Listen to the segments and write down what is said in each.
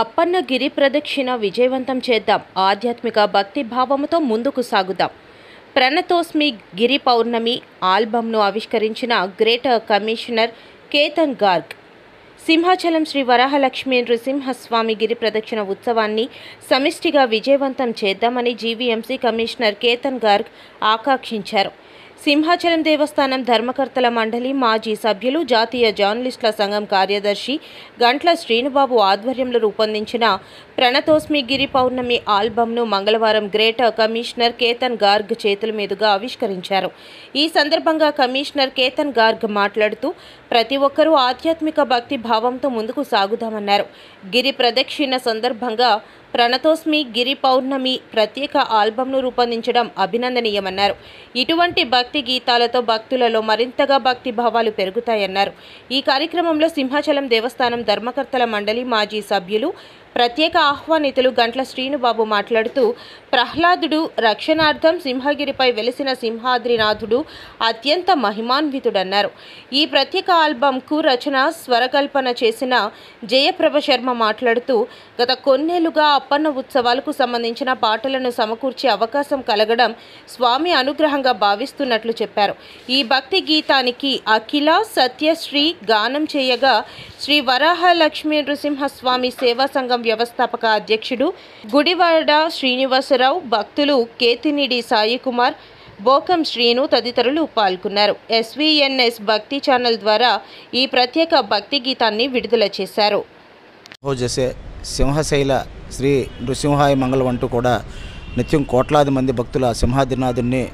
అప్పన్న గిరి ప్రదక్షిణ విజయవంతం చేద్దాం. ఆధ్యాత్మిక భక్తి భావముతో ముందుకు సాగుదాం. ప్రణతోస్మి గిరి పౌర్ణమి ఆల్బమ్ను ఆవిష్కరించిన గ్రేటర్ కమిషనర్ కేతన్ గార్గ్. సింహాచలం శ్రీ వరాహలక్ష్మీ నృసింహస్వామి గిరి ప్రదక్షిణ ఉత్సవాన్ని సమిష్టిగా విజయవంతం చేద్దామని జీవీఎంసీ కమిషనర్ కేతన్ గార్గ్ ఆకాంక్షించారు. సింహాచలం దేవస్థానం ధర్మకర్తల మండలి మాజీ సభ్యులు, జాతీయ జర్నలిస్టుల సంఘం కార్యదర్శి గంట్ల శ్రీనుబాబు ఆధ్వర్యంలో రూపొందించిన ప్రణతోస్మి గిరి పౌర్ణమి ఆల్బమ్ను మంగళవారం గ్రేటర్ కమిషనర్ కేతన్ గార్గ్ చేతుల మీదుగా ఆవిష్కరించారు. ఈ సందర్భంగా కమిషనర్ కేతన్ గార్గ్ మాట్లాడుతూ ప్రతి ఒక్కరూ ఆధ్యాత్మిక భక్తి భావంతో ముందుకు సాగుదామన్నారు. గిరి ప్రదక్షిణ సందర్భంగా ప్రణతోస్మి గిరి పౌర్ణమి ప్రత్యేక ఆల్బమ్ను రూపొందించడం అభినందనీయమన్నారు. ఇటువంటి భక్తి గీతాలతో భక్తులలో మరింతగా భక్తి భావాలు పెరుగుతాయన్నారు. ఈ కార్యక్రమంలో సింహాచలం దేవస్థానం ధర్మకర్తల మండలి మాజీ సభ్యులు, ప్రత్యేక ఆహ్వానితులు గంట్ల శ్రీనుబాబు మాట్లాడుతూ ప్రహ్లాదుడు రక్షణార్థం సింహగిరిపై వెలిసిన సింహాద్రినాథుడు అత్యంత మహిమాన్వితుడన్నారు. ఈ ప్రత్యేక ఆల్బమ్కు రచన, స్వరకల్పన చేసిన జయప్రభ శర్మ మాట్లాడుతూ గత కొన్నేళ్లుగా అప్పన్న ఉత్సవాలకు సంబంధించిన పాటలను సమకూర్చే అవకాశం కలగడం స్వామి అనుగ్రహంగా భావిస్తున్నట్లు చెప్పారు. ఈ భక్తి గీతానికి అఖిల సత్యశ్రీ గానం చేయగా శ్రీ వరాహలక్ష్మీ నృసింహస్వామి సేవా సంఘం వ్యవస్థాపక అధ్యక్షుడు గుడివాడ శ్రీనివాసరావు, భక్తులు కేతినిడి సాయికుమార్, బోకం శ్రీను తదితరులు పాల్గొన్నారు. ఎస్వీఎన్ఎస్ భక్తి ఛానల్ ద్వారా ఈ ప్రత్యేక భక్తి గీతాన్ని విడుదల చేశారు. సింహశైల శ్రీ నృసింహాయ మంగళం అంటూ కూడా నిత్యం కోట్లాది మంది భక్తుల సింహాద్రినాథుడిని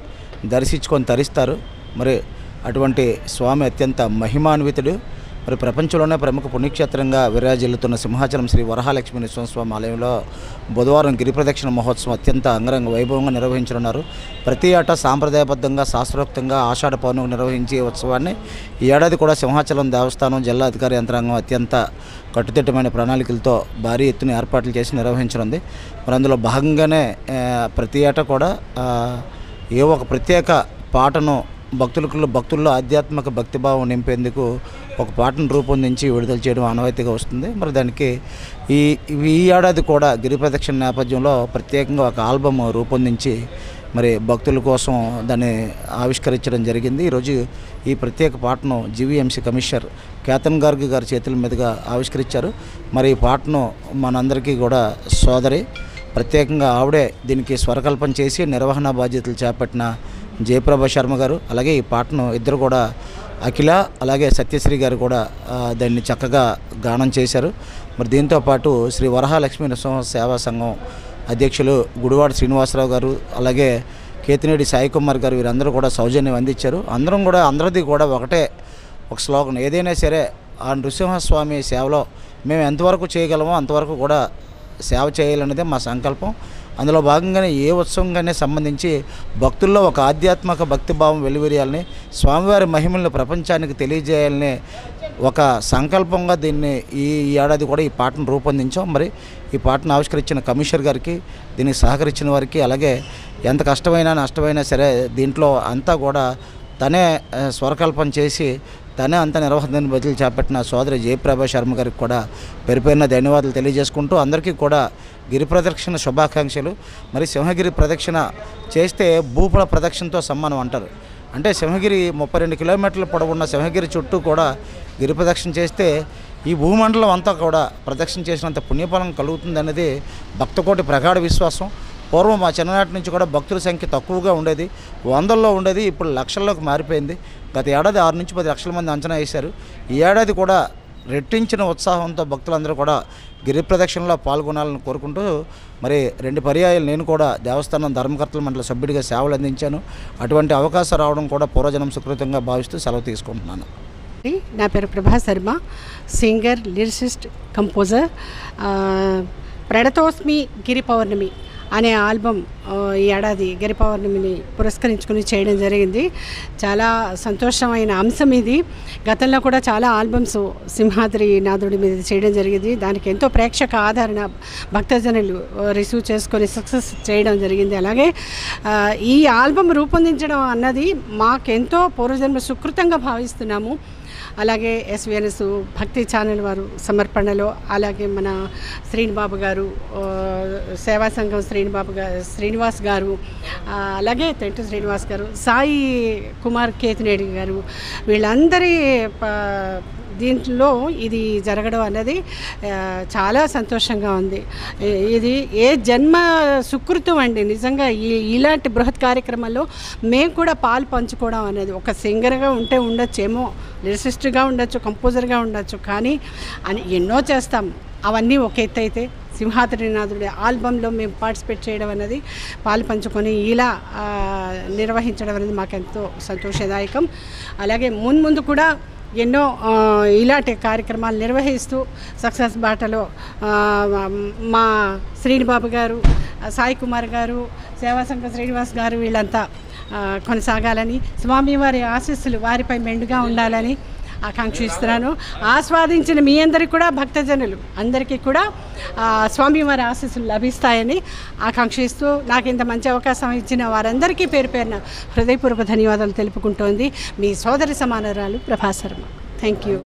దర్శించుకొని తరిస్తారు. మరి అటువంటి స్వామి అత్యంత మహిమాన్వితుడు. మరి ప్రపంచంలోనే ప్రముఖ పుణ్యక్షేత్రంగా విరాజిల్లుతున్న సింహాచలం శ్రీ వరహాలక్ష్మీ నృసింహస్వామి ఆలయంలో బుధవారం గిరి ప్రదక్షిణ మహోత్సవం అత్యంత అంగరంగ వైభవంగా నిర్వహించనున్నారు. ప్రతి ఏటా సాంప్రదాయబద్ధంగా శాస్త్రోక్తంగా ఆషాఢ పౌర్ణమి నిర్వహించే ఉత్సవాన్ని ఈ ఏడాది కూడా సింహాచలం దేవస్థానం జిల్లా అధికార యంత్రాంగం అత్యంత కట్టుదిట్టమైన ప్రణాళికలతో భారీ ఎత్తున ఏర్పాట్లు చేసి నిర్వహించనుంది. మరి అందులో భాగంగానే ప్రతి ఏటా కూడా ఏ ఒక ప్రత్యేక పాటను భక్తుల్లో ఆధ్యాత్మిక భక్తిభావం నింపేందుకు ఒక పాటను రూపొందించి విడుదల చేయడం ఆనవాయితీగా వస్తుంది. మరి దానికి ఈ ఏడాది కూడా గిరి ప్రదక్షిణ నేపథ్యంలో ప్రత్యేకంగా ఒక ఆల్బమ్ రూపొందించి మరి భక్తుల కోసం దాన్ని ఆవిష్కరించడం జరిగింది. ఈరోజు ఈ ప్రత్యేక పాటను జీవీఎంసీ కమిషనర్ కేతన్ గార్గ్ గారి చేతుల మీదుగా ఆవిష్కరించారు. మరి ఈ పాటను మనందరికీ కూడా సోదరి ప్రత్యేకంగా ఆవిడే దీనికి స్వరకల్పన చేసి నిర్వహణ బాధ్యతలు చేపట్టిన జయప్రభ శర్మ గారు, అలాగే ఈ పాటను ఇద్దరు కూడా అఖిల అలాగే సత్యశ్రీ గారు కూడా దాన్ని చక్కగా గానం చేశారు. మరి దీంతోపాటు శ్రీ వరహాలక్ష్మీ నృసింహ సేవా సంఘం అధ్యక్షులు గుడివాడ శ్రీనివాసరావు గారు, అలాగే కేతినేడి సాయికుమార్ గారు వీరందరూ కూడా సౌజన్యం అందించారు. అందరిది కూడా ఒకటే ఒక స్లోగన్, ఏదైనా సరే ఆ నృసింహస్వామి సేవలో మేము ఎంతవరకు చేయగలమో అంతవరకు కూడా సేవ చేయాలనేదే మా సంకల్పం. అందులో భాగంగానే ఏ ఉత్సవంగానే సంబంధించి భక్తుల్లో ఒక ఆధ్యాత్మిక భక్తిభావం వెలువరియాలని, స్వామివారి మహిమలను ప్రపంచానికి తెలియజేయాలని ఒక సంకల్పంగా దీన్ని ఈ ఏడాది కూడా ఈ పాటను రూపొందించాం. మరి ఈ పాటను ఆవిష్కరించిన కమిషనర్ గారికి, దీనికి సహకరించిన వారికి, అలాగే ఎంత కష్టమైనా నష్టమైనా సరే దీంట్లో అంతా కూడా తనే స్వరకల్పన చేసి తనే అంత నిర్వహణ బదిలీ చేపట్టిన సోదరి జయప్రభ శర్మ గారికి కూడా పేరుపైన ధన్యవాదాలు తెలియజేసుకుంటూ అందరికీ కూడా గిరి ప్రదక్షిణ శుభాకాంక్షలు. మరి సింహగిరి ప్రదక్షిణ చేస్తే భూపల ప్రదక్షిణతో సమానం అంటారు. అంటే సింహగిరి 32 కిలోమీటర్ల పొడవున్న సింహగిరి చుట్టూ కూడా గిరి ప్రదక్షిణ చేస్తే ఈ భూమండలం అంతా కూడా ప్రదక్షిణ చేసినంత పుణ్యఫలం కలుగుతుందనేది భక్తకోటి ప్రగాఢ విశ్వాసం. పూర్వం మా చిన్ననాటి నుంచి కూడా భక్తుల సంఖ్య తక్కువగా ఉండేది, 100ల్లో ఉండేది, ఇప్పుడు లక్షల్లోకి మారిపోయింది. గత ఏడాది 6 నుంచి 10 లక్షల మంది అంచనా వేశారు. ఈ ఏడాది కూడా రెట్టించిన ఉత్సాహంతో భక్తులందరూ కూడా గిరి ప్రదక్షిణలో పాల్గొనాలని కోరుకుంటూ మరి 2 పర్యాయాలు నేను కూడా దేవస్థానం ధర్మకర్తల మండలి సభ్యుడిగా సేవలు అందించాను. అటువంటి అవకాశం రావడం కూడా పూర్వజనం సుకృతంగా భావిస్తూ సెలవు తీసుకుంటున్నాను. నా పేరు ప్రభా శర్మ, సింగర్, లిరిసిస్ట్, కంపోజర్. ప్రణతోస్మి గిరి పౌర్ణమి అనే ఆల్బమ్ ఈ ఏడాది గిరి పౌర్ణమిని పురస్కరించుకుని చేయడం జరిగింది. చాలా సంతోషమైన అంశం ఇది. గతంలో కూడా చాలా ఆల్బమ్స్ సింహాద్రి నాథుడి మీద చేయడం జరిగింది. దానికి ఎంతో ప్రేక్షక ఆదరణ భక్తజనులు రిసీవ్ చేసుకొని సక్సెస్ చేయడం జరిగింది. అలాగే ఈ ఆల్బమ్ రూపొందించడం అన్నది మాకెంతో పూర్వజన్మ సుకృతంగా భావిస్తున్నాము. అలాగే ఎస్విఎన్ఎస్ భక్తి ఛానల్ వారు సమర్పణలో, అలాగే మన శ్రీనిబాబు గారు, సేవా సంఘం శ్రీనివాస్ గారు, అలాగే తెంటు శ్రీనివాస్ గారు, సాయి కుమార్ కేతినేడి గారు, వీళ్ళందరి దీంట్లో ఇది జరగడం అన్నది చాలా సంతోషంగా ఉంది. ఇది ఏ జన్మ సుకృతం అండి నిజంగా. ఇలాంటి బృహత్ కార్యక్రమాల్లో మేము కూడా పాలు పంచుకోవడం అనేది, ఒక సింగర్గా ఉంటే ఉండొచ్చేమో, లిరిసిస్ట్గా ఉండొచ్చు, కంపోజర్గా ఉండొచ్చు, కానీ అని ఎన్నో చేస్తాం. అవన్నీ ఒక ఎత్తు అయితే సింహాద్రినాథుడి ఆల్బంలో మేము పార్టిసిపేట్ చేయడం అనేది, పాలు పంచుకొని ఇలా నిర్వహించడం అనేది మాకెంతో సంతోషదాయకం. అలాగే ముందు కూడా ఎన్నో ఇలాంటి కార్యక్రమాలు నిర్వహిస్తూ సక్సెస్ బాటలో మా శ్రీనిబాబు గారు, సాయి కుమార్ గారు, సేవా సంఘ శ్రీనివాస్ గారు వీళ్ళంతా కొనసాగాలని, స్వామివారి ఆశీస్సులు వారిపై మెండుగా ఉండాలని ఆకాంక్షిస్తున్నాను. ఆస్వాదించిన మీ అందరికీ కూడా, భక్తజనులు అందరికీ కూడా స్వామివారి ఆశీస్సులు లభిస్తాయని ఆకాంక్షిస్తూ నాకు ఇంత మంచి అవకాశం ఇచ్చిన వారందరికీ పేరు పేరున హృదయపూర్వక ధన్యవాదాలు తెలుపుకుంటోంది మీ సోదరి సమానరాలు ప్రభా శర్మ. Thank you.